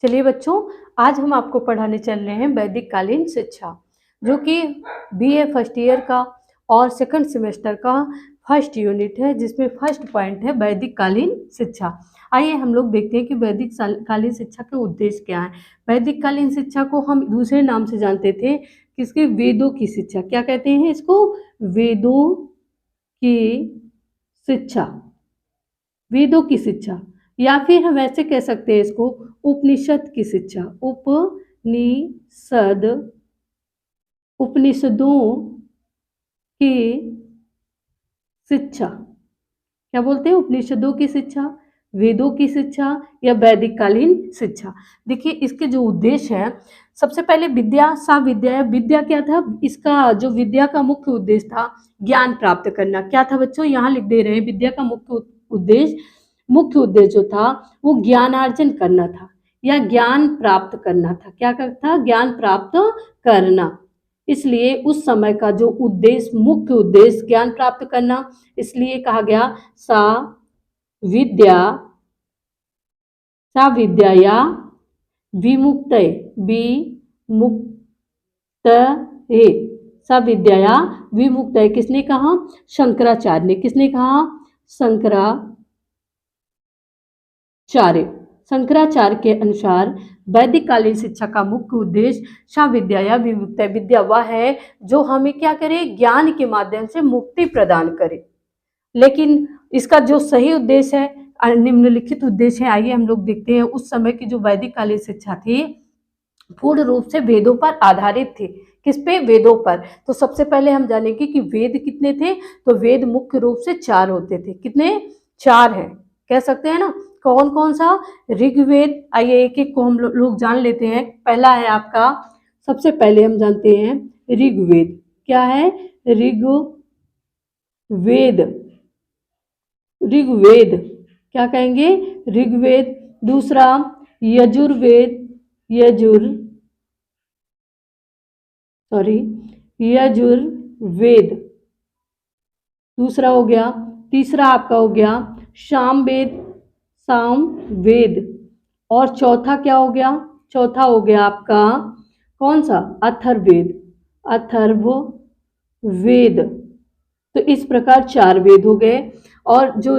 चलिए बच्चों, आज हम आपको पढ़ाने चल रहे हैं वैदिक कालीन शिक्षा, जो कि बीए फर्स्ट ईयर का और सेकंड सेमेस्टर का फर्स्ट यूनिट है, जिसमें फर्स्ट पॉइंट है वैदिक कालीन शिक्षा। आइए हम लोग देखते हैं कि वैदिक कालीन शिक्षा के उद्देश्य क्या है। वैदिक कालीन शिक्षा को हम दूसरे नाम से जानते थे, किसके? वेदों की शिक्षा। क्या कहते हैं इसको? वेदों की शिक्षा। वेदों की शिक्षा, या फिर हम ऐसे कह सकते हैं इसको उपनिषद की शिक्षा। उपनिषद, उपनिषदों की शिक्षा। क्या बोलते हैं? उपनिषदों की शिक्षा, वेदों की शिक्षा या वैदिक कालीन शिक्षा। देखिए इसके जो उद्देश्य है, सबसे पहले विद्या सा विद्या। विद्या क्या था? इसका जो विद्या का मुख्य उद्देश्य था, ज्ञान प्राप्त करना। क्या था बच्चों? यहाँ लिख दे रहे हैं, विद्या का मुख्य उद्देश्य जो था वो ज्ञानार्जन करना था या ज्ञान प्राप्त करना था। क्या था? ज्ञान प्राप्त करना। इसलिए उस समय का जो उद्देश्य, मुख्य उद्देश्य ज्ञान प्राप्त करना, इसलिए कहा गया सा विद्या, सा विद्या या विमुक्तये, विमुक्तये, सा विद्या या विमुक्तये। किसने कहा? शंकराचार्य ने। किसने कहा? शंकराचार्य के अनुसार वैदिक कालीन शिक्षा का मुख्य उद्देश्य सा विद्या या विमुक्तये। विद्या वह है जो हमें क्या करे? ज्ञान के माध्यम से मुक्ति प्रदान करे। लेकिन इसका जो सही उद्देश्य है, निम्नलिखित उद्देश्य है। आइए हम लोग देखते हैं। उस समय की जो वैदिक कालीन शिक्षा थी पूर्ण रूप से वेदों पर आधारित थी। किस पे? वेदों पर। तो सबसे पहले हम जानेंगे कि वेद कितने थे। तो वेद मुख्य रूप से 4 होते थे। कितने? 4 हैं, कह सकते हैं ना। कौन कौन सा? ऋग्वेद। आइए एक एक को हम लोग जान लेते हैं। पहला है आपका, सबसे पहले हम जानते हैं ऋग्वेद। क्या है? ऋग्वेद। ऋग्वेद क्या कहेंगे? ऋग्वेद। दूसरा यजुर्वेद, यजुर्वेद दूसरा हो गया। तीसरा आपका हो गया सामवेद। और चौथा क्या हो गया? चौथा हो गया आपका कौन सा? अथर्ववेद। तो इस प्रकार 4 वेद हो गए। और जो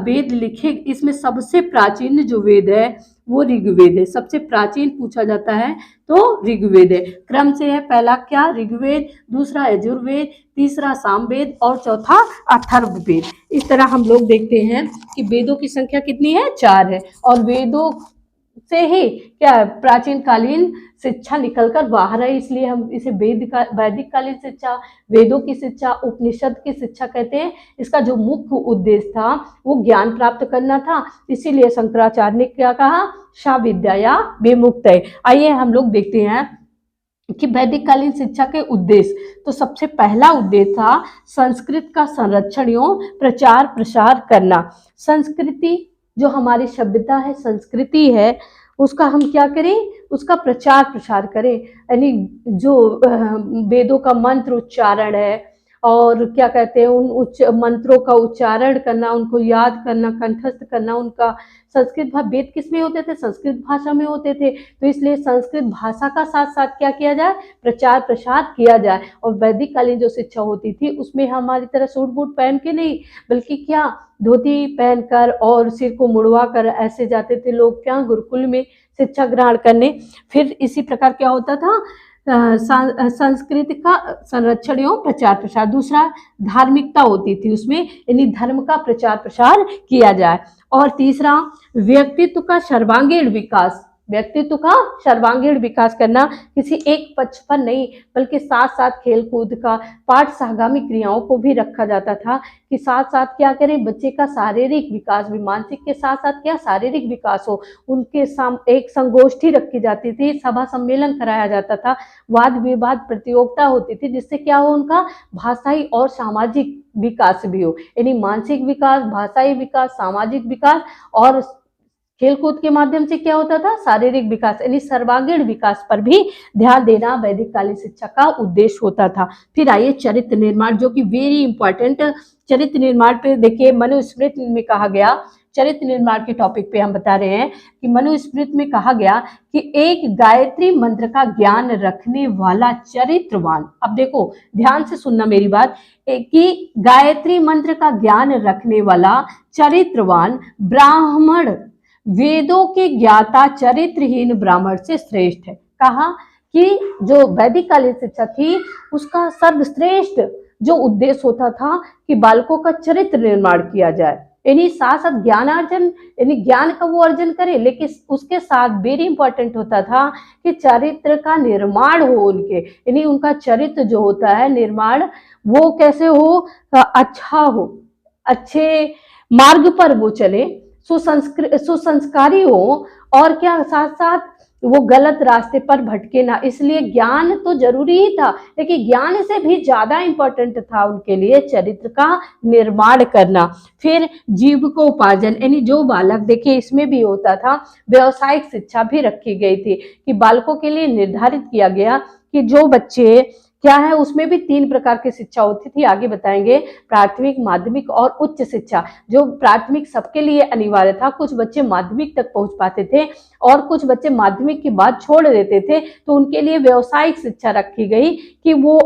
वेद लिखे, इसमें सबसे प्राचीन जो वेद है वो ऋग्वेद है। सबसे प्राचीन पूछा जाता है तो ऋग्वेद है। क्रम से है, पहला क्या? ऋग्वेद, दूसरा यजुर्वेद, तीसरा सामवेद और चौथा अथर्ववेद। इस तरह हम लोग देखते हैं कि वेदों की संख्या कितनी है? 4 है। और वेदों से ही क्या प्राचीन कालीन शिक्षा निकलकर बाहर आई, इसलिए हम इसे वैदिक कालीन शिक्षा, वेदों की शिक्षा, उपनिषद की शिक्षा कहते हैं। इसका जो मुख्य उद्देश्य था वो ज्ञान प्राप्त करना था, इसीलिए शंकराचार्य ने क्या कहा? सा विद्या या विमुक्तये। आइए हम लोग देखते हैं कि वैदिक कालीन शिक्षा के उद्देश्य। तो सबसे पहला उद्देश्य था संस्कृत का संरक्षण एवं प्रचार प्रसार करना। संस्कृति जो हमारी सभ्यता है, संस्कृति है, उसका हम क्या करें? उसका प्रचार प्रसार करें। यानी जो वेदों का मंत्र उच्चारण है और क्या कहते हैं उन मंत्रों का उच्चारण करना, उनको याद करना, कंठस्थ करना, उनका संस्कृत वेद किस में होते थे? संस्कृत भाषा में होते थे। तो इसलिए संस्कृत भाषा का साथ साथ क्या किया जाए? प्रचार प्रसार किया जाए। और वैदिक कालीन जो शिक्षा होती थी उसमें हमारी तरह सूट बूट पहन के नहीं, बल्कि क्या धोती पहनकर और सिर को मुड़वा कर ऐसे जाते थे लोग, क्या गुरुकुल में शिक्षा ग्रहण करने। फिर इसी प्रकार क्या होता था? संस्कृति का संरक्षण एवं प्रचार प्रसार। दूसरा धार्मिकता होती थी उसमें, यानी धर्म का प्रचार प्रसार किया जाए। और तीसरा व्यक्तित्व का सर्वांगीण विकास। व्यक्तित्व का सर्वांगीण विकास करना, किसी एक पक्ष पर नहीं बल्कि साथ साथ खेल कूद का, पाठ सहगामी क्रियाओं को भी रखा जाता था कि साथ साथ क्या करें? बच्चे का शारीरिक विकास भी, मानसिक के साथ साथ क्या शारीरिक विकास हो। उनके एक संगोष्ठी रखी जाती थी, सभा सम्मेलन कराया जाता था, वाद विवाद प्रतियोगिता होती थी, जिससे क्या हो? उनका भाषाई और सामाजिक विकास भी हो। यानी मानसिक विकास, भाषाई विकास, सामाजिक विकास और खेलकूद के माध्यम से क्या होता था? शारीरिक विकास, यानी सर्वांगीण विकास पर भी ध्यान देना वैदिक कालीन शिक्षा का उद्देश्य होता था। फिर आइए चरित्र निर्माण, जो कि वेरी इंपॉर्टेंट। चरित्र निर्माण पे देखिए, मनुस्मृति में कहा गया चरित्र निर्माण के टॉपिक पे हम बता रहे हैं कि मनुस्मृति में कहा गया कि एक गायत्री मंत्र का ज्ञान रखने वाला चरित्रवान, अब देखो ध्यान से सुनना मेरी बात, कि गायत्री मंत्र का ज्ञान रखने वाला चरित्रवान ब्राह्मण वेदों के ज्ञाता चरित्रहीन ब्राह्मण से श्रेष्ठ है। कहा कि जो वैदिक कालीन शिक्षा थी उसका सर्वश्रेष्ठ जो उद्देश्य होता था कि बालकों का चरित्र निर्माण किया जाए, यानी साथ साथ ज्ञानार्जन, यानी ज्ञान का वो अर्जन करे, लेकिन उसके साथ वेरी इंपॉर्टेंट होता था कि चरित्र का निर्माण हो उनके, यानी उनका चरित्र जो होता है निर्माण वो कैसे हो, अच्छा हो, अच्छे मार्ग पर वो चले, सुसंस्कारी हो, और क्या साथ साथ वो गलत रास्ते पर भटके ना। इसलिए ज्ञान तो जरूरी ही था, लेकिन ज्ञान से भी ज्यादा इंपॉर्टेंट था उनके लिए चरित्र का निर्माण करना। फिर जीविकोपार्जन, यानी जो बालक, देखिए इसमें भी होता था व्यवसायिक शिक्षा भी रखी गई थी कि बालकों के लिए निर्धारित किया गया कि जो बच्चे क्या है, उसमें भी 3 प्रकार की शिक्षा होती थी, आगे बताएंगे, प्राथमिक, माध्यमिक और उच्च शिक्षा। जो प्राथमिक सबके लिए अनिवार्य था, कुछ बच्चे माध्यमिक तक पहुंच पाते थे और कुछ बच्चे माध्यमिक के बाद छोड़ देते थे, तो उनके लिए व्यावसायिक शिक्षा रखी गई कि वो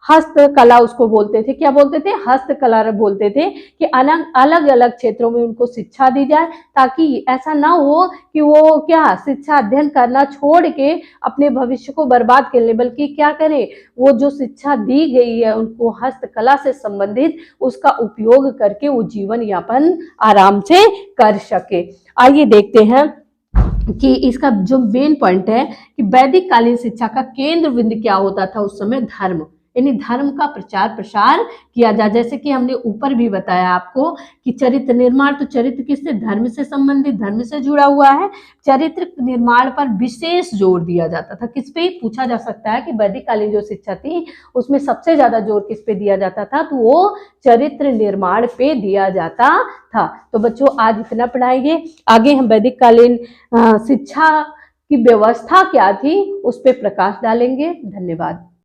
हस्तकला उसको बोलते थे, क्या बोलते थे, हस्तकला बोलते थे, कि अलग अलग क्षेत्रों में उनको शिक्षा दी जाए, ताकि ऐसा ना हो कि वो क्या शिक्षा अध्ययन करना छोड़ के अपने भविष्य को बर्बाद कर ले, बल्कि क्या करे, वो जो शिक्षा दी गई है उनको हस्तकला से संबंधित उसका उपयोग करके वो जीवन यापन आराम से कर सके। आइए देखते हैं कि इसका जो मेन पॉइंट है कि वैदिक कालीन शिक्षा का केंद्र बिंदु क्या होता था उस समय, धर्म, यानी धर्म का प्रचार प्रसार किया जाए। जैसे कि हमने ऊपर भी बताया आपको कि चरित्र निर्माण, तो चरित्र किससे, धर्म से संबंधित, धर्म से जुड़ा हुआ है। चरित्र निर्माण पर विशेष जोर दिया जाता था। किस पे पूछा जा सकता है कि वैदिक कालीन जो शिक्षा थी उसमें सबसे ज्यादा जोर किस पे दिया जाता था, तो वो चरित्र निर्माण पे दिया जाता था। तो बच्चों आज इतना पढ़ाएंगे, आगे हम वैदिक कालीन शिक्षा की व्यवस्था क्या थी उस पर प्रकाश डालेंगे। धन्यवाद।